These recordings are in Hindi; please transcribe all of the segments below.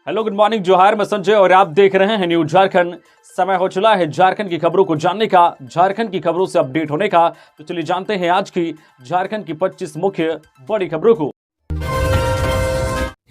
हेलो, गुड मॉर्निंग, जोहार। मैं संजय और आप देख रहे हैं न्यूज झारखंड। समय हो चला है झारखंड की खबरों को जानने का, झारखंड की खबरों से अपडेट होने का। तो चलिए जानते हैं आज की झारखंड की 25 मुख्य बड़ी खबरों को।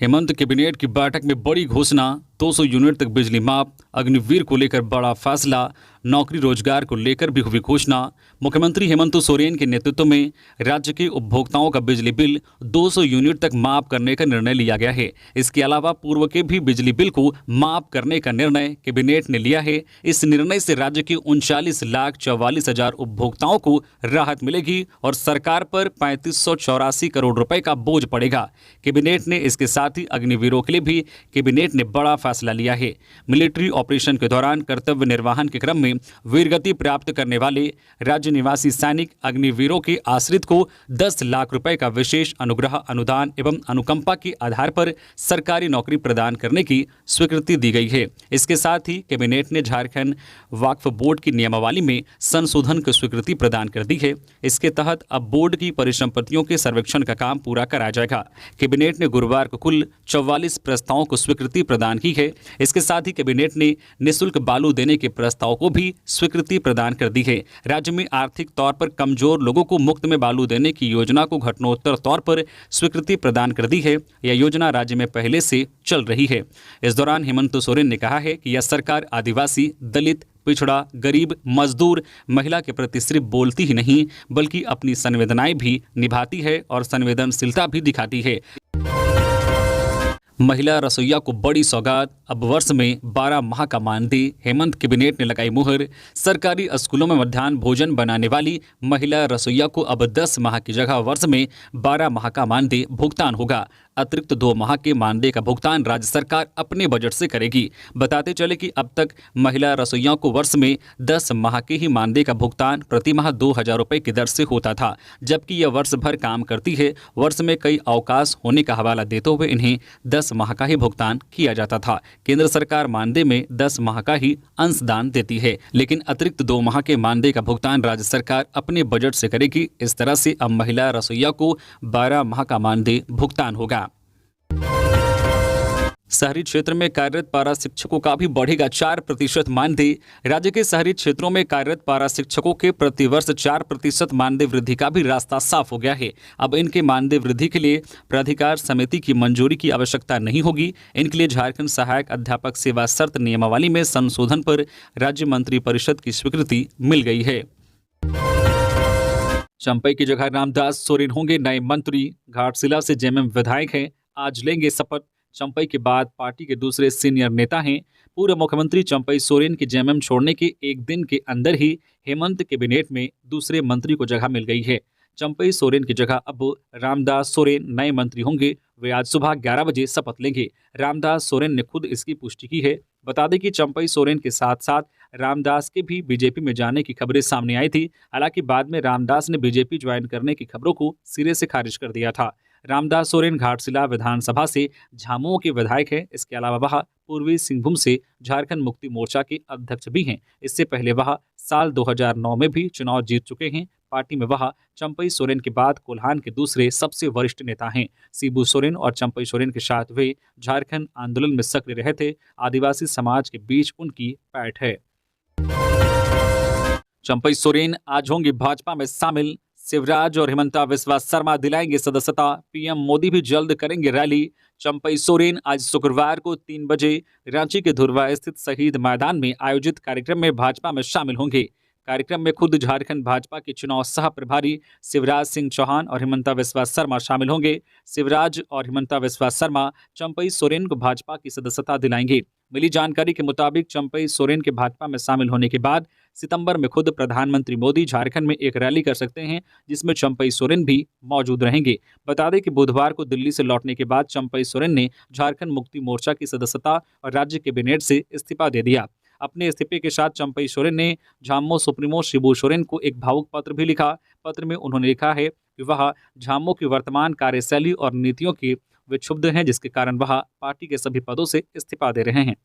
हेमंत कैबिनेट की बैठक में बड़ी घोषणा, 200 यूनिट तक बिजली माफ, अग्निवीर को लेकर बड़ा फैसला, नौकरी रोजगार को लेकर भी हुई घोषणा। मुख्यमंत्री हेमंत सोरेन के नेतृत्व में राज्य के उपभोक्ताओं का बिजली बिल 200 यूनिट तक माफ करने का निर्णय लिया गया है। इसके अलावा पूर्व के भी बिजली बिल को माफ करने का निर्णय कैबिनेट ने लिया है। इस निर्णय से राज्य के 39,44,000 उपभोक्ताओं को राहत मिलेगी और सरकार पर 3584 करोड़ रुपए का बोझ पड़ेगा। कैबिनेट ने इसके साथ ही अग्निवीरों के लिए भी कैबिनेट ने बड़ा फैसला लिया है। मिलिट्री ऑपरेशन के दौरान कर्तव्य निर्वहन के क्रम में वीरगति प्राप्त करने वाले राज्य निवासी सैनिक अग्निवीरों के आश्रित को 10 लाख रुपए का विशेष अनुग्रह अनुदान एवं अनुकंपा के आधार पर सरकारी नौकरी प्रदान करने की स्वीकृति दी गई है। इसके साथ ही कैबिनेट ने झारखंड वक्फ बोर्ड की नियमावली में संशोधन की स्वीकृति प्रदान कर दी है। इसके तहत अब बोर्ड की परिसंपत्तियों के सर्वेक्षण का काम पूरा कराया जाएगा। कैबिनेट ने गुरुवार को कुल 44 प्रस्तावों को स्वीकृति प्रदान की है। इसके साथ ही कैबिनेट ने निःशुल्क बालू देने के प्रस्ताव को भी स्वीकृति प्रदान कर दी है। राज्य में आर्थिक तौर पर कमजोर लोगों को मुफ्त में बालू देने की योजना को घटनोत्तर तौर पर स्वीकृति प्रदान कर दी है। यह योजना राज्य में पहले से चल रही है। इस दौरान हेमंत सोरेन ने कहा है कि यह सरकार आदिवासी, दलित, पिछड़ा, गरीब, मजदूर, महिला के प्रति सिर्फ बोलती ही नहीं बल्कि अपनी संवेदनाएं भी निभाती है और संवेदनशीलता भी दिखाती है। महिला रसोइया को बड़ी सौगात, अब वर्ष में 12 माह का मानदेय, हेमंत कैबिनेट ने लगाई मुहर। सरकारी स्कूलों में मध्याह्न भोजन बनाने वाली महिला रसोइया को अब 10 माह की जगह वर्ष में 12 माह का मानदेय भुगतान होगा। अतिरिक्त 2 माह के मानदेय का भुगतान राज्य सरकार अपने बजट से करेगी। बताते चले कि अब तक महिला रसोइयों को वर्ष में 10 माह के ही मानदेय का भुगतान प्रति माह 2,000 रुपये की दर से होता था, जबकि यह वर्ष भर काम करती है। वर्ष में कई अवकाश होने का हवाला देते हुए इन्हें 10 माह का ही भुगतान किया जाता था। केंद्र सरकार मानदेय में 10 माह का ही अंशदान देती है, लेकिन अतिरिक्त 2 माह के मानदेय का भुगतान राज्य सरकार अपने बजट से करेगी। इस तरह से अब महिला रसोइया को 12 माह का मानदेय भुगतान होगा। शहरी क्षेत्र में कार्यरत पारा शिक्षकों का भी बढ़ेगा 4% मानदेय। राज्य के शहरी क्षेत्रों में कार्यरत पारा शिक्षकों के प्रतिवर्ष 4% मानदेय वृद्धि का भी रास्ता साफ हो गया है। अब इनके मानदेय वृद्धि के लिए प्राधिकार समिति की मंजूरी की आवश्यकता नहीं होगी। इनके लिए झारखंड सहायक अध्यापक सेवा शर्त नियमावली में संशोधन पर राज्य मंत्री परिषद की स्वीकृति मिल गई है। चंपई की जगह रामदास सोरेन होंगे नए मंत्री। घाटशिला से जेएमएम विधायक हैं, आज लेंगे शपथ। चंपई के बाद पार्टी के दूसरे सीनियर नेता हैं। पूर्व मुख्यमंत्री चंपई सोरेन के जेएमएम छोड़ने के एक दिन के अंदर ही हेमंत कैबिनेट में दूसरे मंत्री को जगह मिल गई है। चंपई सोरेन की जगह अब रामदास सोरेन नए मंत्री होंगे। वे आज सुबह 11 बजे शपथ लेंगे। रामदास सोरेन ने खुद इसकी पुष्टि की है। बता दें कि चंपई सोरेन के साथ साथ रामदास के भी बीजेपी में जाने की खबरें सामने आई थी। हालांकि बाद में रामदास ने बीजेपी ज्वाइन करने की खबरों को सिरे से खारिज कर दिया था। रामदास सोरेन घाटशिला विधानसभा से झामुमो के विधायक हैं। इसके अलावा वह पूर्वी सिंहभूम से झारखंड मुक्ति मोर्चा के अध्यक्ष भी हैं। इससे पहले वह साल 2009 में भी चुनाव जीत चुके हैं। पार्टी में वह चंपई सोरेन के बाद कोल्हान के दूसरे सबसे वरिष्ठ नेता हैं। शिबू सोरेन और चंपई सोरेन के साथ वे झारखंड आंदोलन में सक्रिय रहे थे। आदिवासी समाज के बीच उनकी पैठ है। चंपई सोरेन आज होंगे भाजपा में शामिल। शिवराज और हिमंता बिस्वा शर्मा दिलाएंगे सदस्यता। पीएम मोदी भी जल्द करेंगे रैली। चंपई सोरेन आज शुक्रवार को 3 बजे रांची के धुरवा स्थित शहीद मैदान में आयोजित कार्यक्रम में भाजपा में शामिल होंगे। कार्यक्रम में खुद झारखंड भाजपा के चुनाव सह प्रभारी शिवराज सिंह चौहान और हिमंता बिस्वा शर्मा शामिल होंगे। शिवराज और हिमंता बिस्वा शर्मा चंपई सोरेन को भाजपा की सदस्यता दिलाएंगे। मिली जानकारी के मुताबिक चंपई सोरेन के भाजपा में शामिल होने के बाद सितंबर में खुद प्रधानमंत्री मोदी झारखंड में एक रैली कर सकते हैं, जिसमें चंपई सोरेन भी मौजूद रहेंगे। बता दें कि बुधवार को दिल्ली से लौटने के बाद चंपई सोरेन ने झारखंड मुक्ति मोर्चा की सदस्यता और राज्य कैबिनेट से इस्तीफा दे दिया। अपने इस्तीफे के साथ चंपई सोरेन ने झामुमो सुप्रीमो शिबू सोरेन को एक भावुक पत्र भी लिखा। पत्र में उन्होंने लिखा है कि वह झामुमो की वर्तमान कार्यशैली और नीतियों के वे क्षुब्ध हैं, जिसके कारण वह पार्टी के सभी पदों से इस्तीफा दे रहे हैं।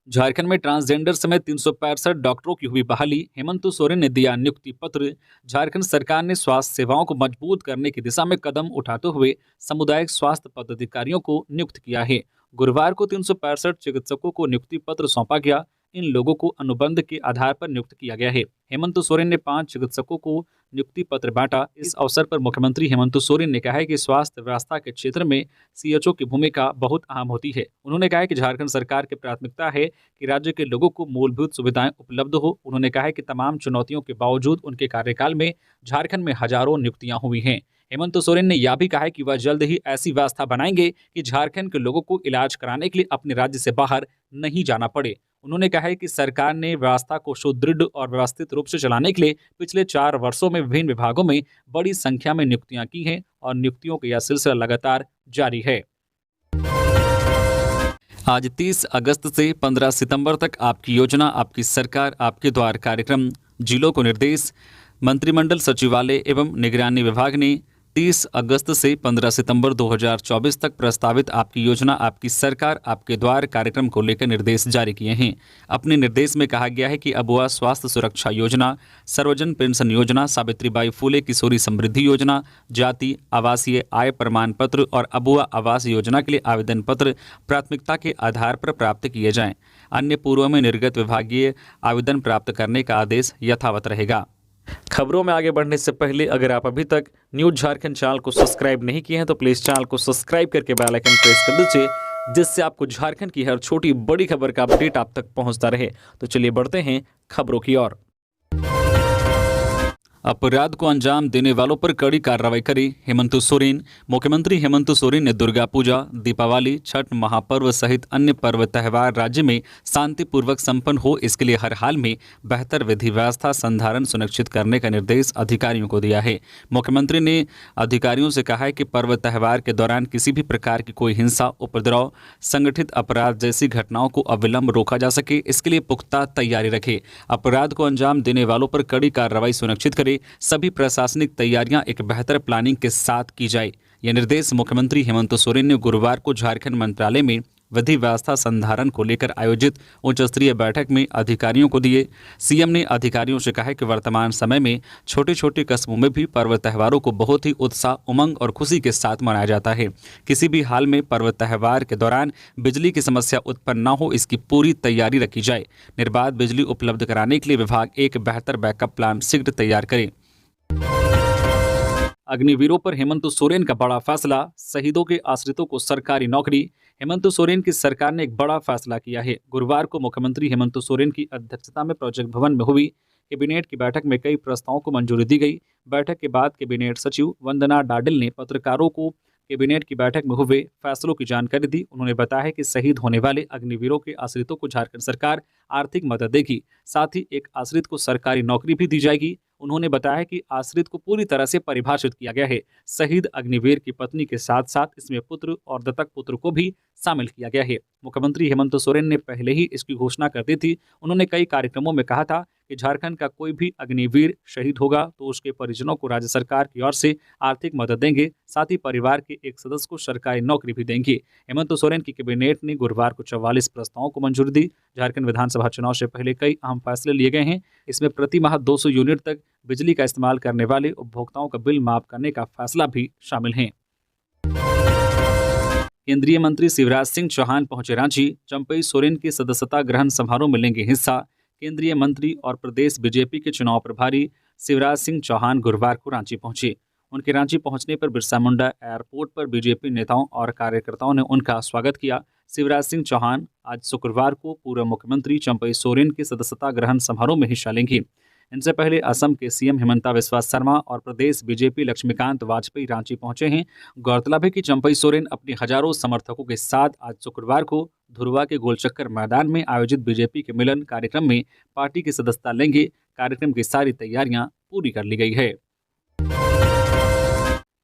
झारखंड में ट्रांसजेंडर समेत 365 डॉक्टरों की हुई बहाली, हेमंत सोरेन ने दिया नियुक्ति पत्र। झारखंड सरकार ने स्वास्थ्य सेवाओं को मजबूत करने की दिशा में कदम उठाते हुए सामुदायिक स्वास्थ्य पदाधिकारियों को नियुक्त किया है। गुरुवार को 365 चिकित्सकों को नियुक्ति पत्र सौंपा गया। इन लोगों को अनुबंध के आधार पर नियुक्त किया गया है। हेमंत सोरेन ने 5 चिकित्सकों को नियुक्ति पत्र बांटा। इस अवसर पर मुख्यमंत्री हेमंत सोरेन ने कहा है कि स्वास्थ्य व्यवस्था के क्षेत्र में सीएचओ की भूमिका बहुत अहम होती है। उन्होंने कहा है कि झारखंड सरकार की प्राथमिकता है कि राज्य के लोगों को मूलभूत सुविधाएं उपलब्ध हो। उन्होंने कहा है कि तमाम चुनौतियों के बावजूद उनके कार्यकाल में झारखंड में हजारों नियुक्तियां हुई हैं। हेमंत सोरेन ने यह भी कहा है कि वह जल्द ही ऐसी व्यवस्था बनाएंगे कि झारखंड के लोगों को इलाज कराने के लिए अपने राज्य से बाहर नहीं जाना पड़े। उन्होंने कहा है कि सरकार ने व्यवस्था को सुदृढ़ और व्यवस्थित रूप से चलाने के लिए पिछले 4 वर्षों में विभिन्न विभागों में बड़ी संख्या में नियुक्तियां की हैं और नियुक्तियों का यह सिलसिला लगातार जारी है। आज 30 अगस्त से 15 सितंबर तक आपकी योजना, आपकी सरकार, आपके द्वार कार्यक्रम, जिलों को निर्देश। मंत्रिमंडल सचिवालय एवं निगरानी विभाग ने 30 अगस्त से 15 सितंबर 2024 तक प्रस्तावित आपकी योजना, आपकी सरकार, आपके द्वार कार्यक्रम को लेकर निर्देश जारी किए हैं। अपने निर्देश में कहा गया है कि अबुआ स्वास्थ्य सुरक्षा योजना, सर्वजन पेंशन योजना, सावित्रीबाई फुले किशोरी समृद्धि योजना, जाति आवासीय आय प्रमाण पत्र और अबुआ आवास योजना के लिए आवेदन पत्र प्राथमिकता के आधार पर प्राप्त किए जाएं। अन्य पूर्व में निर्गत विभागीय आवेदन प्राप्त करने का आदेश यथावत रहेगा। खबरों में आगे बढ़ने से पहले अगर आप अभी तक न्यूज़ झारखंड चैनल को सब्सक्राइब नहीं किए हैं तो प्लीज़ चैनल को सब्सक्राइब करके बेल आइकन प्रेस कर दीजिए, जिससे आपको झारखंड की हर छोटी बड़ी खबर का अपडेट आप तक पहुंचता रहे। तो चलिए बढ़ते हैं खबरों की ओर। अपराध को अंजाम देने वालों पर कड़ी कार्रवाई करी हेमंत सोरेन। मुख्यमंत्री हेमंत सोरेन ने दुर्गा पूजा, दीपावली, छठ महापर्व सहित अन्य पर्व त्यौहार राज्य में शांतिपूर्वक संपन्न हो, इसके लिए हर हाल में बेहतर विधि व्यवस्था संधारण सुनिश्चित करने का निर्देश अधिकारियों को दिया है। मुख्यमंत्री ने अधिकारियों से कहा है कि पर्व त्यौहार के दौरान किसी भी प्रकार की कोई हिंसा, उपद्रव, संगठित अपराध जैसी घटनाओं को अविलंब रोका जा सके, इसके लिए पुख्ता तैयारी रखे। अपराध को अंजाम देने वालों पर कड़ी कार्रवाई सुनिश्चित करे, सभी प्रशासनिक तैयारियां एक बेहतर प्लानिंग के साथ की जाए। यह निर्देश मुख्यमंत्री हेमंत सोरेन ने गुरुवार को झारखंड मंत्रालय में विधि व्यवस्था संधारण को लेकर आयोजित उच्च स्तरीय बैठक में अधिकारियों को दिए। सीएम ने अधिकारियों से कहा कि वर्तमान समय में छोटे छोटे कस्बों में भी पर्व त्योहारों को बहुत ही उत्साह, उमंग और खुशी के साथ मनाया जाता है। किसी भी हाल में पर्व त्यौहार के दौरान बिजली की समस्या उत्पन्न न हो, इसकी पूरी तैयारी रखी जाए। निर्बाध बिजली उपलब्ध कराने के लिए विभाग एक बेहतर बैकअप प्लान शीघ्र तैयार करे। अग्निवीरों पर हेमंत सोरेन का बड़ा फैसला, शहीदों के आश्रितों को सरकारी नौकरी। हेमंत सोरेन की सरकार ने एक बड़ा फैसला किया है। गुरुवार को मुख्यमंत्री हेमंत सोरेन की अध्यक्षता में प्रोजेक्ट भवन में हुई कैबिनेट की बैठक में कई प्रस्तावों को मंजूरी दी गई। बैठक के बाद कैबिनेट सचिव वंदना डाडिल ने पत्रकारों को कैबिनेट की बैठक में हुए फैसलों की जानकारी दी। उन्होंने बताया कि शहीद होने वाले अग्निवीरों के आश्रितों को झारखंड सरकार आर्थिक मदद देगी, साथ ही एक आश्रित को सरकारी नौकरी भी दी जाएगी। उन्होंने बताया कि आश्रित को पूरी तरह से परिभाषित किया गया है। शहीद अग्निवीर की पत्नी के साथ साथ इसमें पुत्र और दत्तक पुत्र को भी शामिल किया गया है। मुख्यमंत्री हेमंत सोरेन ने पहले ही इसकी घोषणा कर दी थी। उन्होंने कई कार्यक्रमों में कहा था कि झारखंड का कोई भी अग्निवीर शहीद होगा तो उसके परिजनों को राज्य सरकार की ओर से आर्थिक मदद देंगे, साथ ही परिवार के एक सदस्य को सरकारी नौकरी भी देंगे। हेमंत सोरेन की कैबिनेट ने गुरुवार को 44 प्रस्तावों को मंजूरी दी। झारखंड विधानसभा चुनाव से पहले कई अहम फैसले लिए गए हैं। इसमें प्रति माह 200 यूनिट तक बिजली का इस्तेमाल करने वाले उपभोक्ताओं का बिल माफ करने का फैसला भी शामिल है। केंद्रीय मंत्री शिवराज सिंह चौहान पहुंचे रांची। चंपई सोरेन के सदस्यता ग्रहण समारोह में लेंगे हिस्सा। केंद्रीय मंत्री और प्रदेश बीजेपी के चुनाव प्रभारी शिवराज सिंह चौहान गुरुवार को रांची पहुंचे। उनके रांची पहुंचने पर बिरसा मुंडा एयरपोर्ट पर बीजेपी नेताओं और कार्यकर्ताओं ने उनका स्वागत किया। शिवराज सिंह चौहान आज शुक्रवार को पूर्व मुख्यमंत्री चंपई सोरेन के सदस्यता ग्रहण समारोह में हिस्सा लेंगे। इनसे पहले असम के सीएम हिमंता बिस्वा शर्मा और प्रदेश बीजेपी लक्ष्मीकांत वाजपेयी रांची पहुंचे हैं। गौरतलब है कि चंपई सोरेन अपने हजारों समर्थकों के साथ आज शुक्रवार को धुरवा के गोलचक्कर मैदान में आयोजित बीजेपी के मिलन कार्यक्रम में पार्टी की सदस्यता लेंगे। कार्यक्रम की सारी तैयारियां पूरी कर ली गई है।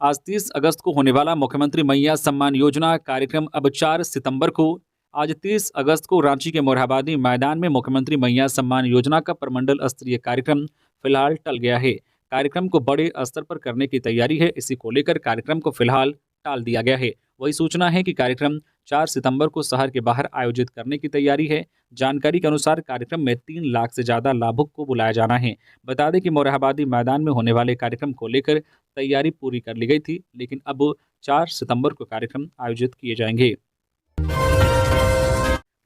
आज 30 अगस्त को होने वाला मुख्यमंत्री मैया सम्मान योजना कार्यक्रम अब 4 सितंबर को। आज 30 अगस्त को रांची के मोरहाबादी मैदान में मुख्यमंत्री मैया सम्मान योजना का प्रमंडल स्तरीय कार्यक्रम फिलहाल टल गया है। कार्यक्रम को बड़े स्तर पर करने की तैयारी है, इसी को लेकर कार्यक्रम को फिलहाल टाल दिया गया है। वही सूचना है कि कार्यक्रम 4 सितंबर को शहर के बाहर आयोजित करने की तैयारी है। जानकारी के अनुसार कार्यक्रम में 3 लाख से ज़्यादा लाभुक को बुलाया जाना है। बता दें कि मोरहाबादी मैदान में होने वाले कार्यक्रम को लेकर तैयारी पूरी कर ली गई थी, लेकिन अब 4 सितंबर को कार्यक्रम आयोजित किए जाएंगे।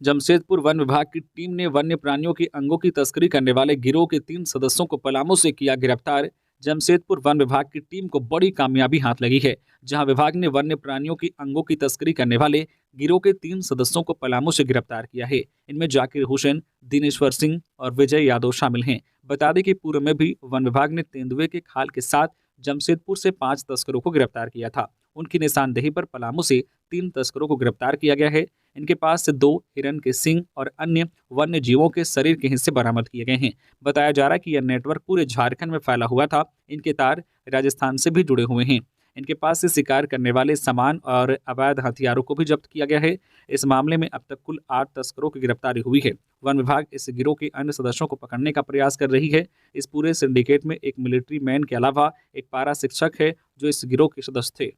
जमशेदपुर वन विभाग की टीम ने वन्य प्राणियों की अंगों की तस्करी करने वाले गिरोह के 3 सदस्यों को पलामू से किया गिरफ्तार। जमशेदपुर वन विभाग की टीम को बड़ी कामयाबी हाथ लगी है, जहां विभाग ने वन्य प्राणियों की अंगों की तस्करी करने वाले गिरोह के 3 सदस्यों को पलामू से गिरफ्तार किया है। इनमें जाकिर हुसैन, दिनेश्वर सिंह और विजय यादव शामिल हैं। बता दें कि पूर्व में भी वन विभाग ने तेंदुए के खाल के साथ जमशेदपुर से 5 तस्करों को गिरफ्तार किया था। उनकी निशानदेही पर पलामू से 3 तस्करों को गिरफ्तार किया गया है। इनके पास से 2 हिरन के सींग और अन्य वन्य जीवों के शरीर के हिस्से बरामद किए गए हैं। बताया जा रहा है कि यह नेटवर्क पूरे झारखंड में फैला हुआ था। इनके तार राजस्थान से भी जुड़े हुए हैं। इनके पास से शिकार करने वाले सामान और अवैध हथियारों को भी जब्त किया गया है। इस मामले में अब तक कुल 8 तस्करों की गिरफ्तारी हुई है। वन विभाग इस गिरोह के अन्य सदस्यों को पकड़ने का प्रयास कर रही है। इस पूरे सिंडिकेट में एक मिलिट्री मैन के अलावा एक पारा शिक्षक है जो इस गिरोह के सदस्य थे।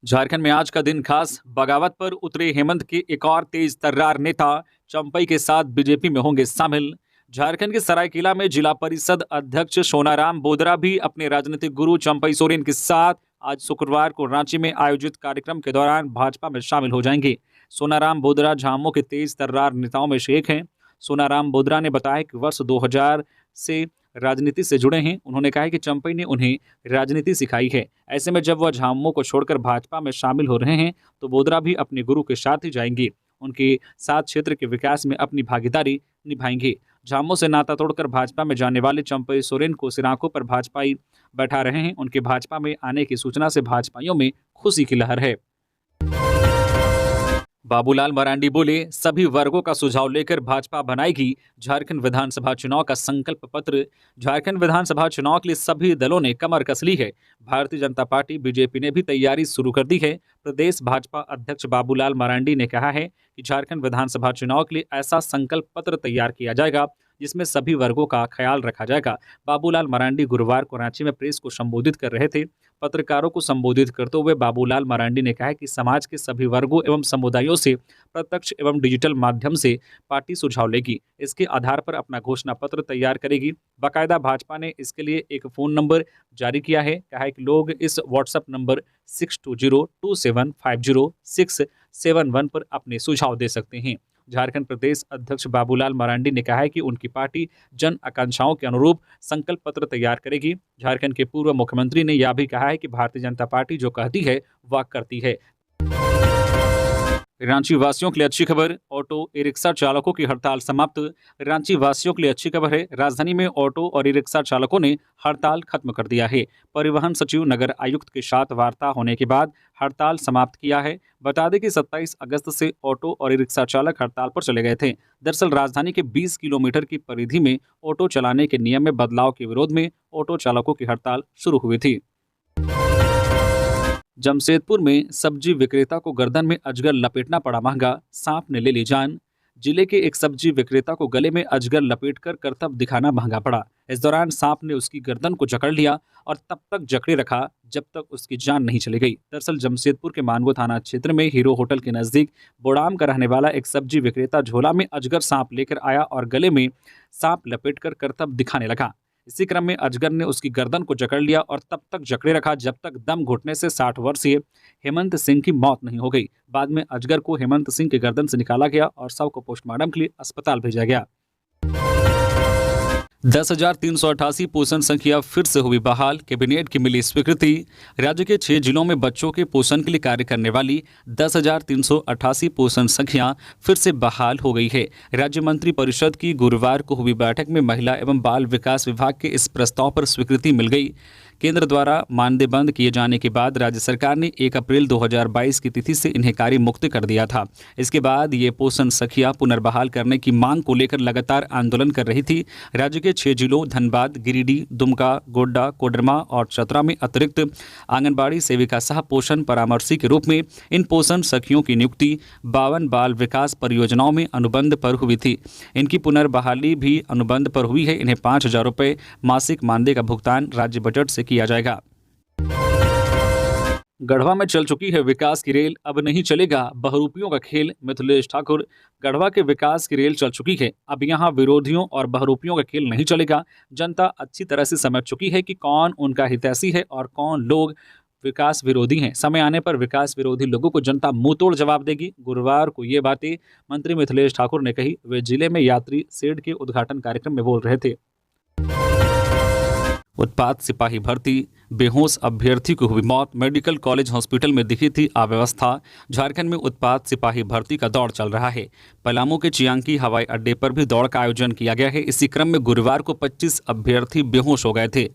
झारखंड में आज का दिन खास। बगावत पर उतरे हेमंत के एक और तेज तर्रार नेता चंपई के साथ बीजेपी में होंगे शामिल। झारखंड के सरायकेला में जिला परिषद अध्यक्ष सोनाराम बोदरा भी अपने राजनीतिक गुरु चंपई सोरेन के साथ आज शुक्रवार को रांची में आयोजित कार्यक्रम के दौरान भाजपा में शामिल हो जाएंगे। सोनाराम बोदरा झामुमो के तेज तर्रार नेताओं में से एक हैं। सोनाराम बोदरा ने बताया कि वर्ष 2000 से राजनीति से जुड़े हैं। उन्होंने कहा कि चंपई ने उन्हें राजनीति सिखाई है। ऐसे में जब वह झामुमो को छोड़कर भाजपा में शामिल हो रहे हैं तो बोदरा भी अपने गुरु के साथ ही जाएंगे। उनके साथ क्षेत्र के विकास में अपनी भागीदारी निभाएंगे। झामुमो से नाता तोड़कर भाजपा में जाने वाले चंपई सोरेन को सिरांकों पर भाजपाई बैठा रहे हैं। उनके भाजपा में आने की सूचना से भाजपाइयों में खुशी की लहर है। बाबूलाल मरांडी बोले, सभी वर्गों का सुझाव लेकर भाजपा बनाएगी झारखंड विधानसभा चुनाव का संकल्प पत्र। झारखंड विधानसभा चुनाव के लिए सभी दलों ने कमर कस ली है। भारतीय जनता पार्टी बीजेपी ने भी तैयारी शुरू कर दी है। प्रदेश भाजपा अध्यक्ष बाबूलाल मरांडी ने कहा है कि झारखंड विधानसभा चुनाव के लिए ऐसा संकल्प पत्र तैयार किया जाएगा जिसमें सभी वर्गों का ख्याल रखा जाएगा। बाबूलाल मरांडी गुरुवार को रांची में प्रेस को संबोधित कर रहे थे। पत्रकारों को संबोधित करते हुए बाबूलाल मरांडी ने कहा कि समाज के सभी वर्गों एवं समुदायों से प्रत्यक्ष एवं डिजिटल माध्यम से पार्टी सुझाव लेगी। इसके आधार पर अपना घोषणा पत्र तैयार करेगी। बाकायदा भाजपा ने इसके लिए एक फ़ोन नंबर जारी किया है। कहा है कि लोग इस व्हाट्सएप नंबर 6202750671 पर अपने सुझाव दे सकते हैं। झारखंड प्रदेश अध्यक्ष बाबूलाल मरांडी ने कहा है कि उनकी पार्टी जन आकांक्षाओं के अनुरूप संकल्प पत्र तैयार करेगी। झारखंड के पूर्व मुख्यमंत्री ने यह भी कहा है कि भारतीय जनता पार्टी जो कहती है वह करती है। रांची वासियों के लिए अच्छी खबर, ऑटो ई रिक्शा चालकों की हड़ताल समाप्त। रांची वासियों के लिए अच्छी खबर है। राजधानी में ऑटो और ई रिक्शा चालकों ने हड़ताल खत्म कर दिया है। परिवहन सचिव नगर आयुक्त के साथ वार्ता होने के बाद हड़ताल समाप्त किया है। बता दें कि 27 अगस्त से ऑटो और ई रिक्शा चालक हड़ताल पर चले गए थे। दरअसल राजधानी के 20 किलोमीटर की परिधि में ऑटो चलाने के नियम में बदलाव के विरोध में ऑटो चालकों की हड़ताल शुरू हुई थी। जमशेदपुर में सब्जी विक्रेता को गर्दन में अजगर लपेटना पड़ा महंगा, सांप ने ले ली जान। जिले के एक सब्जी विक्रेता को गले में अजगर लपेटकर करतब दिखाना महंगा पड़ा। इस दौरान सांप ने उसकी गर्दन को जकड़ लिया और तब तक जकड़े रखा जब तक उसकी जान नहीं चली गई। दरअसल जमशेदपुर के मानगो थाना क्षेत्र में हीरो होटल के नजदीक बोड़ाम का रहने वाला एक सब्जी विक्रेता झोला में अजगर सांप लेकर आया और गले में सांप लपेटकर करतब दिखाने लगा। इसी क्रम में अजगर ने उसकी गर्दन को जकड़ लिया और तब तक जकड़े रखा जब तक दम घुटने से 60 वर्षीय हेमंत सिंह की मौत नहीं हो गई। बाद में अजगर को हेमंत सिंह की गर्दन से निकाला गया और शव को पोस्टमार्टम के लिए अस्पताल भेजा गया। 10,388 पोषण संख्या फिर से हुई बहाल, कैबिनेट की मिली स्वीकृति। राज्य के 6 जिलों में बच्चों के पोषण के लिए कार्य करने वाली 10,388 पोषण संख्या फिर से बहाल हो गई है। राज्य मंत्री परिषद की गुरुवार को हुई बैठक में महिला एवं बाल विकास विभाग के इस प्रस्ताव पर स्वीकृति मिल गई। केंद्र द्वारा मानदेय बंद किए जाने के बाद राज्य सरकार ने 1 अप्रैल 2022 की तिथि से इन्हें कार्य मुक्त कर दिया था। इसके बाद ये पोषण संख्या पुनर्बहाल करने की मांग को लेकर लगातार आंदोलन कर रही थी। राज्य के 6 जिलों धनबाद, गिरिडीह, दुमका, गोड्डा, कोडरमा और चतरा में अतिरिक्त आंगनबाड़ी सेविका सह पोषण परामर्शी के रूप में इन पोषण सखियों की नियुक्ति 52 बाल विकास परियोजनाओं में अनुबंध पर हुई थी। इनकी पुनर्बहाली भी अनुबंध पर हुई है। इन्हें 5,000 रुपये मासिक मानदेय का भुगतान राज्य बजट से किया जाएगा। गढ़वा में चल चुकी है विकास की रेल, अब नहीं चलेगा बहरूपियों का खेल। मिथिलेश ठाकुर। गढ़वा के विकास की रेल चल चुकी है, अब यहाँ विरोधियों और बहरूपियों का खेल नहीं चलेगा। जनता अच्छी तरह से समझ चुकी है कि कौन उनका हितैषी है और कौन लोग विकास विरोधी हैं। समय आने पर विकास विरोधी लोगों को जनता मुंह तोड़ जवाब देगी। गुरुवार को ये बातें मंत्री मिथिलेश ठाकुर ने कही। वे जिले में यात्री शेड के उद्घाटन कार्यक्रम में बोल रहे थे। उत्पाद सिपाही भर्ती, बेहोश अभ्यर्थी को हुई मौत, मेडिकल कॉलेज हॉस्पिटल में दिखी थी अव्यवस्था। झारखंड में उत्पाद सिपाही भर्ती का दौड़ चल रहा है। पलामू के चियांकी हवाई अड्डे पर भी दौड़ का आयोजन किया गया है। इसी क्रम में गुरुवार को 25 अभ्यर्थी बेहोश हो गए थे।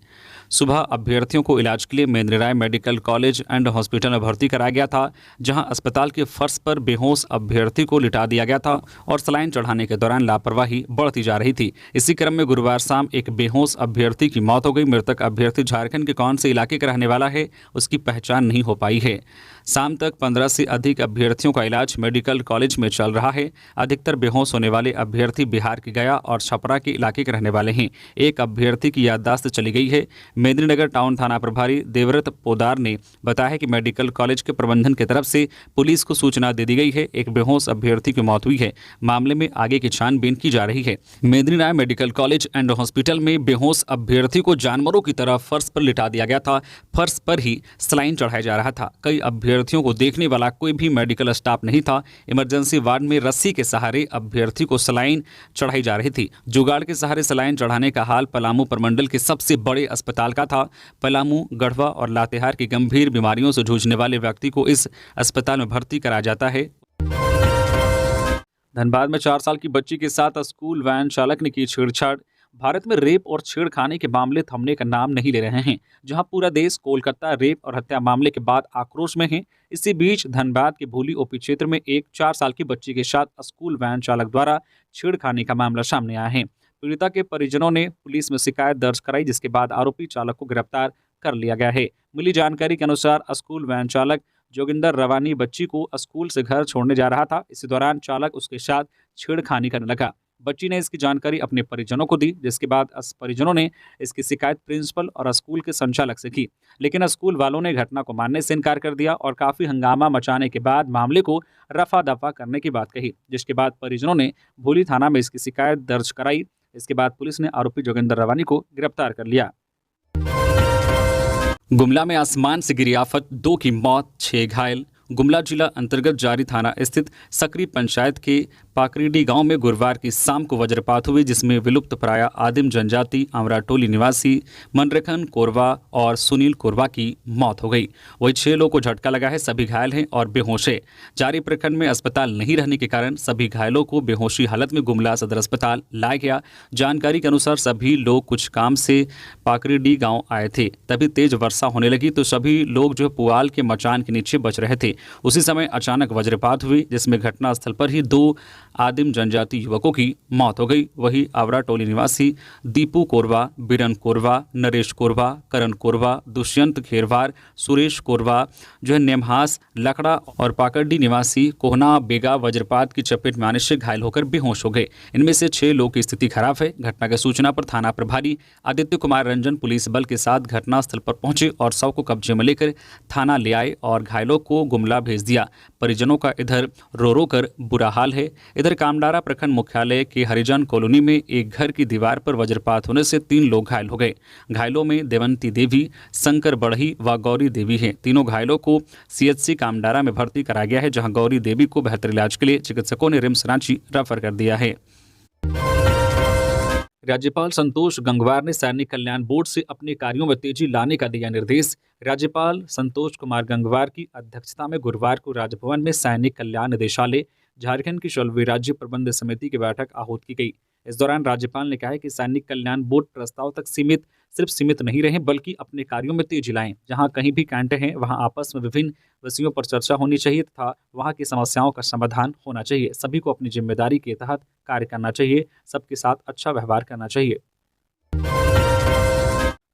सुबह अभ्यर्थियों को इलाज के लिए मेंद्र राय मेडिकल कॉलेज एंड हॉस्पिटल में भर्ती कराया गया था, जहां अस्पताल के फर्श पर बेहोश अभ्यर्थी को लिटा दिया गया था और सलाइन चढ़ाने के दौरान लापरवाही बढ़ती जा रही थी। इसी क्रम में गुरुवार शाम एक बेहोश अभ्यर्थी की मौत हो गई। मृतक अभ्यर्थी झारखंड के कौन से इलाके का रहने वाला है, उसकी पहचान नहीं हो पाई है। शाम तक 15 से अधिक अभ्यर्थियों का इलाज मेडिकल कॉलेज में चल रहा है। अधिकतर बेहोश होने वाले अभ्यर्थी बिहार के गया और छपरा के इलाके के रहने वाले हैं। एक अभ्यर्थी की याददाश्त चली गई है। मेदिनीनगर टाउन थाना प्रभारी देवव्रत पोदार ने बताया कि मेडिकल कॉलेज के प्रबंधन की तरफ से पुलिस को सूचना दे दी गई है। एक बेहोश अभ्यर्थी की मौत हुई है। मामले में आगे की छानबीन की जा रही है। Medini Rai medical college and hospital में बेहोश अभ्यर्थी को जानवरों की तरह फर्श पर लिटा दिया गया था। फर्श पर ही सलाइन चढ़ाया जा रहा था। कई अभ्यर्थियों को देखने वाला कोई भी मेडिकल स्टाफ नहीं था। इमरजेंसी वार्ड में रस्सी के सहारे अभ्यर्थी को सलाइन चढ़ाई जा रही थी। जुगाड़ के सहारे सलाइन चढ़ाने का हाल पलामू प्रमंडल के सबसे बड़े अस्पताल का था। पलामू, गढ़वा और लातेहार की गंभीर बीमारियों से जूझने वाले व्यक्ति को इस अस्पताल में भर्ती कराया जाता है। धनबाद में 4 साल की बच्ची के साथ स्कूल वैन चालक ने की छेड़छाड़। भारत में रेप और छेड़खानी के मामले थमने का नाम नहीं ले रहे हैं। जहां पूरा देश कोलकाता रेप और हत्या मामले के बाद आक्रोश में है, इसी बीच धनबाद के भूली ओपी क्षेत्र में एक 4 साल की बच्ची के साथ स्कूल वैन चालक द्वारा छेड़खानी का मामला सामने आया है। पीड़िता के परिजनों ने पुलिस में शिकायत दर्ज कराई, जिसके बाद आरोपी चालक को गिरफ्तार कर लिया गया है। मिली जानकारी के अनुसार स्कूल वैन चालक जोगिंदर रवानी बच्ची को स्कूल से घर छोड़ने जा रहा था। इसी दौरान चालक उसके साथ छेड़खानी करने लगा। बच्ची ने इसकी जानकारी अपने परिजनों को दी, जिसके बाद परिजनों ने इसकी शिकायत प्रिंसिपल और स्कूल के संचालक से की, लेकिन स्कूल वालों ने घटना को मानने से इनकार कर दिया और काफ़ी हंगामा मचाने के बाद मामले को रफा दफा करने की बात कही, जिसके बाद परिजनों ने भूली थाना में इसकी शिकायत दर्ज कराई। इसके बाद पुलिस ने आरोपी जोगिंदर रवानी को गिरफ्तार कर लिया। गुमला में आसमान से गिरी आफत, 2 की मौत, 6 घायल। गुमला जिला अंतर्गत जारी थाना स्थित सकरी पंचायत के पाकरीडी गांव में गुरुवार की शाम को वज्रपात हुई, जिसमें विलुप्त प्राय आदिम जनजाति अमराटोली निवासी मनरेखन कोरवा और सुनील कोरवा की मौत हो गई। वही 6 लोगों को झटका लगा है। सभी घायल हैं और बेहोश है। जारी प्रखंड में अस्पताल नहीं रहने के कारण सभी घायलों को बेहोशी हालत में गुमला सदर अस्पताल लाया गया। जानकारी के अनुसार सभी लोग कुछ काम से पाकरीडी गाँव आए थे, तभी तेज वर्षा होने लगी तो सभी लोग जो पुआल के मचान के नीचे बच रहे थे। उसी समय अचानक वज्रपात हुई, जिसमें घटनास्थल पर ही 2 आदिम जनजाति युवकों की मौत हो गई। वही आवरा टोली निवासी दीपू कोरवा, बिरन कोरवा, नरेश कोरवा, करण कोरवा, दुष्यंत खेरवार, सुरेश कोरवा जो है नेमहास, लकड़ा और पाकड़ी निवासी कोहना बेगा वज्रपात की चपेट में आने से घायल होकर बेहोश हो गए। इनमें से 6 लोगों की स्थिति खराब है। घटना की सूचना पर थाना प्रभारी आदित्य कुमार रंजन पुलिस बल के साथ घटनास्थल पर पहुंचे और शव को कब्जे में लेकर थाना ले आए और घायलों को गुमला भेज दिया। परिजनों का इधर रो रो कर बुरा हाल है। इधर कामडारा प्रखंड मुख्यालय के हरिजन कॉलोनी में एक घर की दीवार पर वज्रपात होने से 3 लोग घायल हो गए। घायलों में देवंती देवी, शंकर बढ़ी व गौरी देवी हैं। तीनों घायलों को सीएचसी कामडारा में भर्ती कराया गया है, जहां गौरी देवी को बेहतर इलाज के लिए चिकित्सकों ने रिम्स रांची रेफर कर दिया है। राज्यपाल संतोष गंगवार ने सैनिक कल्याण बोर्ड से अपने कार्यों में तेजी लाने का दिया निर्देश। राज्यपाल संतोष कुमार गंगवार की अध्यक्षता में गुरुवार को राजभवन में सैनिक कल्याण निदेशालय झारखंड की 16वीं राज्य प्रबंध समिति की बैठक आहूत की गई। इस दौरान राज्यपाल ने कहा कि सैनिक कल्याण बोर्ड प्रस्ताव तक सिर्फ सीमित नहीं रहे, बल्कि अपने कार्यों में तेजी लाएं। जहां कहीं भी कैंटे हैं वहां आपस में विभिन्न विषयों पर चर्चा होनी चाहिए तथा वहां की समस्याओं का समाधान होना चाहिए। सभी को अपनी जिम्मेदारी के तहत कार्य करना चाहिए, सबके साथ अच्छा व्यवहार करना चाहिए।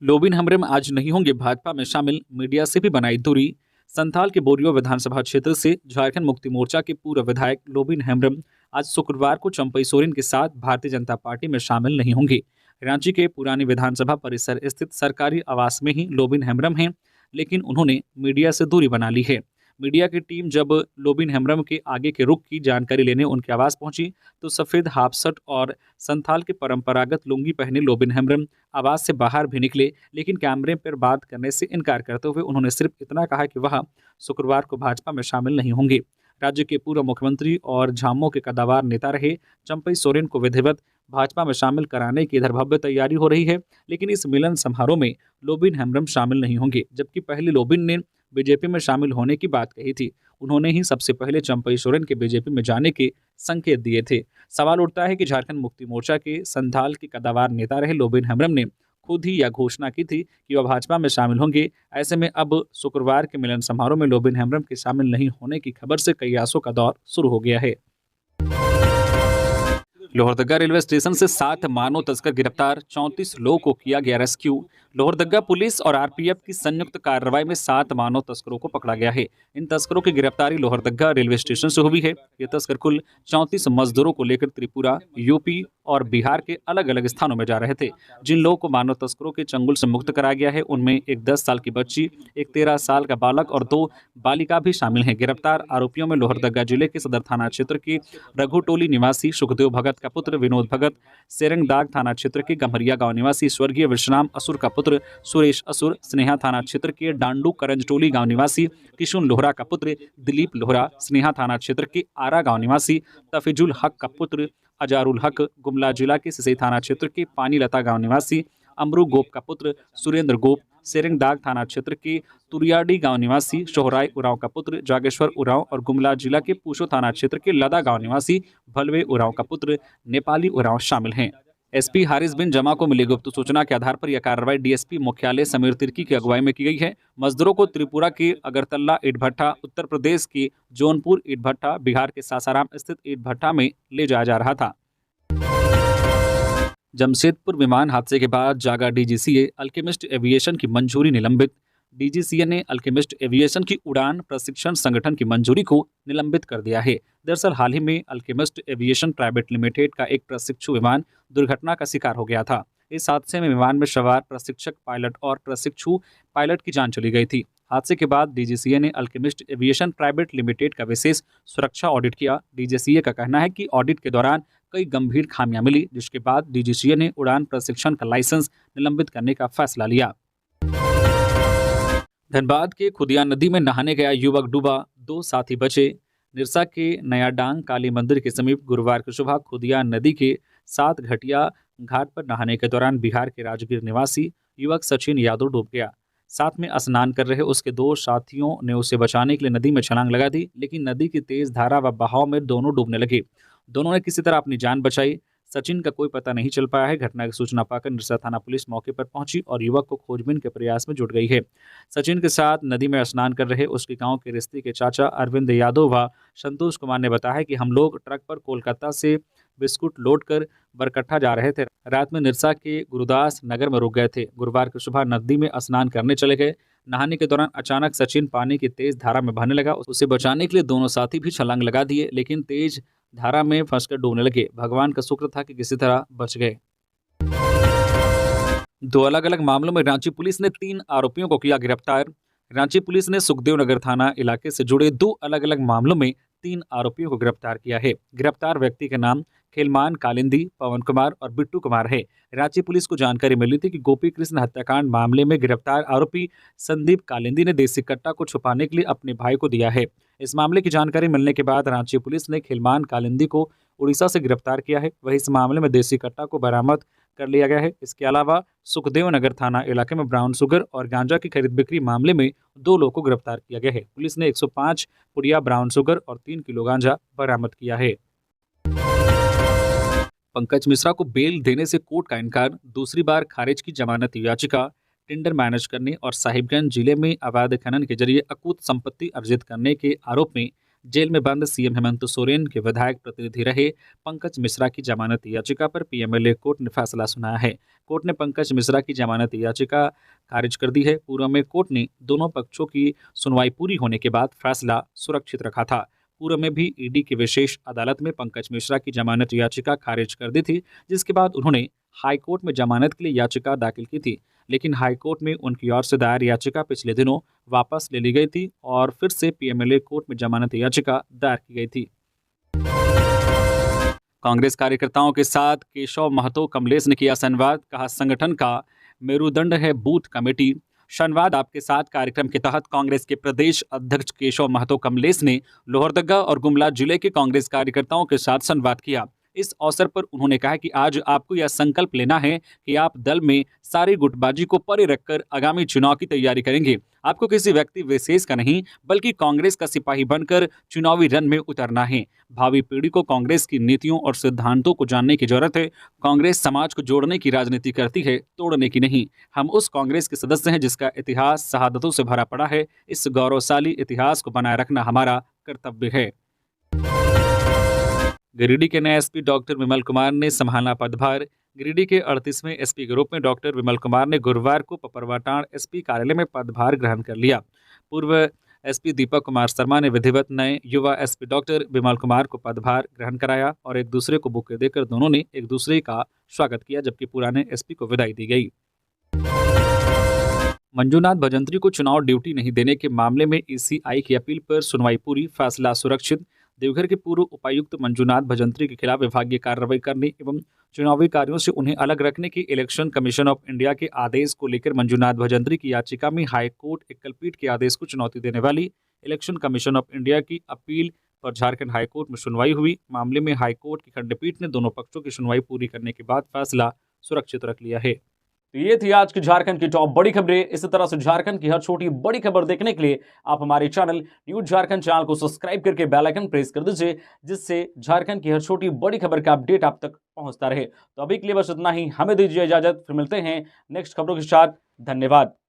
लोबिन हमरम आज नहीं होंगे भाजपा में शामिल, मीडिया से भी बनाई दूरी। संथाल के बोरियो विधानसभा क्षेत्र से झारखंड मुक्ति मोर्चा के पूर्व विधायक लोबिन हेम्ब्रम आज शुक्रवार को चंपई सोरेन के साथ भारतीय जनता पार्टी में शामिल नहीं होंगे। रांची के पुरानी विधानसभा परिसर स्थित सरकारी आवास में ही लोबिन हेम्ब्रम हैं। लेकिन उन्होंने मीडिया से दूरी बना ली है। मीडिया की टीम जब लोबिन हेम्ब्रम के आगे के रुख की जानकारी लेने उनके आवास पहुंची तो सफ़ेद हाफ शर्ट और संथाल के परंपरागत लुंगी पहने लोबिन हेम्ब्रम आवास से बाहर भी निकले, लेकिन कैमरे पर बात करने से इनकार करते हुए उन्होंने सिर्फ इतना कहा कि वह शुक्रवार को भाजपा में शामिल नहीं होंगे। राज्य के पूर्व मुख्यमंत्री और झामुमो के कद्दावर नेता रहे चंपई सोरेन को विधिवत भाजपा में शामिल कराने की इधर भव्य तैयारी हो रही है, लेकिन इस मिलन समारोह में लोबिन हेम्ब्रम शामिल नहीं होंगे, जबकि पहले लोबिन ने बीजेपी में शामिल होने की बात कही थी। उन्होंने ही सबसे पहले चंपई सोरेन के बीजेपी में जाने के संकेत दिए थे। सवाल उठता है कि झारखंड मुक्ति मोर्चा के संथाल के कद्दावर नेता रहे लोबिन हेम्ब्रम ने खुद ही यह घोषणा की थी कि वह भाजपा में शामिल होंगे। ऐसे में अब शुक्रवार के मिलन समारोह में लोबिन हेम्ब्रम के शामिल नहीं होने की खबर से कयासों का दौर शुरू हो गया है। लोहरदगा रेलवे स्टेशन से 7 मानव तस्कर गिरफ्तार, 34 लोगों को किया गया रेस्क्यू। लोहरदगा पुलिस और आरपीएफ की संयुक्त कार्रवाई में 7 मानव तस्करों को पकड़ा गया है। इन तस्करों की गिरफ्तारी लोहरदगा रेलवे स्टेशन से हुई है। ये तस्कर कुल 34 मजदूरों को लेकर त्रिपुरा, यूपी और बिहार के अलग अलग स्थानों में जा रहे थे। जिन लोगों को मानव तस्करों के चंगुल से मुक्त कराया गया है उनमें एक 10 साल की बच्ची, एक 13 साल का बालक और 2 बालिका भी शामिल हैं। गिरफ्तार आरोपियों में लोहरदगा जिले के सदर थाना क्षेत्र के रघुटोली निवासी सुखदेव भगत का पुत्र विनोद भगत, सेरंगदाग थाना क्षेत्र के गम्हरिया गांव निवासी स्वर्गीय विश्राम असुर का पुत्र सुरेश असुर, स्नेहा थाना क्षेत्र के डांडू करंजटोली गांव निवासी किशुन लोहरा का पुत्र दिलीप लोहरा, स्नेहा थाना क्षेत्र के आरा गांव निवासी तफिजुल हक का पुत्र अजारुल हक, गुमला जिला के सिसई थाना क्षेत्र के पानी लता गांव निवासी अमरू गोप का पुत्र सुरेंद्र गोप, सेरंगदाग थाना क्षेत्र के तुरियाडी गांव निवासी शोहराय उरांव का पुत्र जागेश्वर उरांव और गुमला जिला के पूछो थाना क्षेत्र के लदा गांव निवासी भलवे उरांव का पुत्र नेपाली उरांव शामिल हैं। एसपी हारिस बिन जमा को मिली गुप्त सूचना के आधार पर यह कार्रवाई डीएसपी मुख्यालय समीर तिर्की की अगुवाई में की गई है। मजदूरों को त्रिपुरा के अगरतला ईंट भट्टा, उत्तर प्रदेश के जौनपुर ईंट भट्टा, बिहार के सासाराम स्थित ईंट भट्टा में ले जाया जा रहा था। जमशेदपुर विमान हादसे के बाद जागा डीजीसीए, अल्केमिस्ट एविएशन की मंजूरी निलंबित। डीजीसीए ने अल्केमिस्ट एविएशन की उड़ान प्रशिक्षण संगठन की मंजूरी को निलंबित कर दिया है। दरअसल हाल ही में अल्केमिस्ट एविएशन प्राइवेट लिमिटेड का एक प्रशिक्षु विमान दुर्घटना का शिकार हो गया था। इस हादसे में विमान में सवार प्रशिक्षक पायलट और प्रशिक्षु पायलट की जान चली गई थी। हादसे के बाद डीजीसीए ने अल्केमिस्ट एविएशन प्राइवेट लिमिटेड का विशेष सुरक्षा ऑडिट किया। डीजीसीए का कहना है कि ऑडिट के दौरान कई गंभीर खामियां मिली, जिसके बाद डीजीसीए ने उड़ान प्रशिक्षण का लाइसेंस निलंबित करने का फैसला लिया। धनबाद के खुदिया नदी में नहाने गया युवक डूबा, 2 साथी बचे। निरसा के नया डांग काली मंदिर के समीप गुरुवार की सुबह खुदिया नदी के 7 घटिया घाट पर नहाने के दौरान बिहार के राजगीर निवासी युवक सचिन यादव डूब गया। साथ में स्नान कर रहे उसके 2 साथियों ने उसे बचाने के लिए नदी में छलांग लगा दी, लेकिन नदी की तेज धारा व बहाव में दोनों डूबने लगे। दोनों ने किसी तरह अपनी जान बचाई। सचिन का कोई पता नहीं चल पाया है। घटना की सूचना पाकर निरसा थाना पुलिस मौके पर पहुंची और युवक को खोजबीन के प्रयास में जुट गई है। सचिन के साथ नदी में स्नान कर रहे उसके गांव के रिश्ते के चाचा अरविंद यादव व संतोष कुमार ने बताया कि हम लोग ट्रक पर कोलकाता से बिस्कुट लोड कर बरकट्ठा जा रहे थे। रात में निरसा के गुरुदास नगर में रुक गए थे। गुरुवार की सुबह नदी में स्नान करने चले गए। नहाने के दौरान अचानक सचिन पानी की तेज धारा में बहने लगा। उसे बचाने के लिए दोनों साथी भी छलांग लगा दिए, लेकिन तेज धारा में फंसकर डूबने लगे। भगवान का शुक्र था कि किसी तरह बच गए। 2 अलग अलग मामलों में रांची पुलिस ने 3 आरोपियों को किया गिरफ्तार। रांची पुलिस ने सुखदेव नगर थाना इलाके से जुड़े 2 अलग अलग मामलों में 3 आरोपियों को गिरफ्तार किया है। गिरफ्तार व्यक्ति के नाम खेलमान कालिंदी, पवन कुमार और बिट्टू कुमार है। रांची पुलिस को जानकारी मिली थी कि गोपी कृष्ण हत्याकांड मामले में गिरफ्तार आरोपी संदीप कालिंदी ने देसी कट्टा को छुपाने के लिए अपने भाई को दिया है। इस मामले की जानकारी मिलने के बाद रांची पुलिस ने खेलमान कालिंदी को उड़ीसा से गिरफ्तार किया है। वहीं इस मामले में देसी कट्टा को बरामद कर लिया गया है। इसके अलावा सुखदेव नगर थाना इलाके में ब्राउन शुगर और गांजा की खरीद बिक्री मामले में 2 लोगों को गिरफ्तार किया गया है। पुलिस ने 105 पुड़िया ब्राउन शुगर और 3 किलो गांजा बरामद किया है। पंकज मिश्रा को बेल देने से कोर्ट का इनकार, दूसरी बार खारिज की जमानत याचिका। टेंडर मैनेज करने और साहिबगंज जिले में अवैध खनन के जरिए अकूत संपत्ति अर्जित करने के आरोप में जेल में बंद सीएम हेमंत सोरेन के विधायक प्रतिनिधि रहे पंकज मिश्रा की जमानत याचिका पर पीएमएलए कोर्ट ने फैसला सुनाया है। कोर्ट ने पंकज मिश्रा की जमानत याचिका खारिज कर दी है। पूर्व में कोर्ट ने दोनों पक्षों की सुनवाई पूरी होने के बाद फैसला सुरक्षित रखा था। पूर्व में भी ईडी की विशेष अदालत में पंकज मिश्रा की जमानत याचिका खारिज कर दी थी, जिसके बाद उन्होंने हाईकोर्ट में जमानत के लिए याचिका दाखिल की थी। लेकिन हाईकोर्ट में उनकी ओर से दायर याचिका पिछले दिनों वापस ले ली गई थी और फिर से पीएमएलए कोर्ट में जमानत याचिका दायर की गई थी। कांग्रेस कार्यकर्ताओं के साथ केशव महतो कमलेश ने किया संवाद, कहा संगठन का मेरुदंड है बूथ कमेटी। संवाद आपके साथ कार्यक्रम के तहत कांग्रेस के प्रदेश अध्यक्ष केशव महतो कमलेश ने लोहरदगा और गुमला जिले के कांग्रेस कार्यकर्ताओं के साथ संवाद किया। इस अवसर पर उन्होंने कहा कि आज आपको यह संकल्प लेना है कि आप दल में सारी गुटबाजी को परे रखकर आगामी चुनाव की तैयारी करेंगे। आपको किसी व्यक्ति विशेष का नहीं बल्कि कांग्रेस का सिपाही बनकर चुनावी रण में उतरना है। भावी पीढ़ी को कांग्रेस की नीतियों और सिद्धांतों को जानने की जरूरत है। कांग्रेस समाज को जोड़ने की राजनीति करती है, तोड़ने की नहीं। हम उस कांग्रेस के सदस्य हैं जिसका इतिहास शहादतों से भरा पड़ा है। इस गौरवशाली इतिहास को बनाए रखना हमारा कर्तव्य है। गिरिडीह के नए एसपी डॉक्टर विमल कुमार ने संभाला पदभार। गिरिडीह के 38वें एसपी ग्रुप में डॉक्टर विमल कुमार ने गुरुवार को पपरवाटांड़ एसपी कार्यालय में पदभार ग्रहण कर लिया। पूर्व एसपी दीपक कुमार शर्मा ने विधिवत नए युवा एसपी डॉक्टर विमल कुमार को पदभार ग्रहण कराया और एक दूसरे को बुके देकर दोनों ने एक दूसरे का स्वागत किया, जबकि पुराने एसपी को विदाई दी गई। मंजूनाथ भजंत्री को चुनाव ड्यूटी नहीं देने के मामले में ईसीआई की अपील पर सुनवाई पूरी, फैसला सुरक्षित। देवघर के पूर्व उपायुक्त मंजूनाथ भजंत्री के खिलाफ विभागीय कार्रवाई करने एवं चुनावी कार्यों से उन्हें अलग रखने के इलेक्शन कमीशन ऑफ इंडिया के आदेश को लेकर मंजूनाथ भजंत्री की याचिका में हाईकोर्ट एकलपीठ के आदेश को चुनौती देने वाली इलेक्शन कमीशन ऑफ इंडिया की अपील पर झारखंड हाईकोर्ट में सुनवाई हुई। मामले में हाईकोर्ट की खंडपीठ ने दोनों पक्षों की सुनवाई पूरी करने के बाद फैसला सुरक्षित रख लिया है। तो ये थी आज की झारखंड की टॉप बड़ी खबरें। इसी तरह से झारखंड की हर छोटी बड़ी खबर देखने के लिए आप हमारे चैनल न्यूज झारखंड चैनल को सब्सक्राइब करके बेल आइकन प्रेस कर दीजिए, जिससे झारखंड की हर छोटी बड़ी खबर का अपडेट आप तक पहुंचता रहे। तो अभी के लिए बस इतना ही, हमें दीजिए इजाजत, फिर मिलते हैं नेक्स्ट खबरों के साथ। धन्यवाद।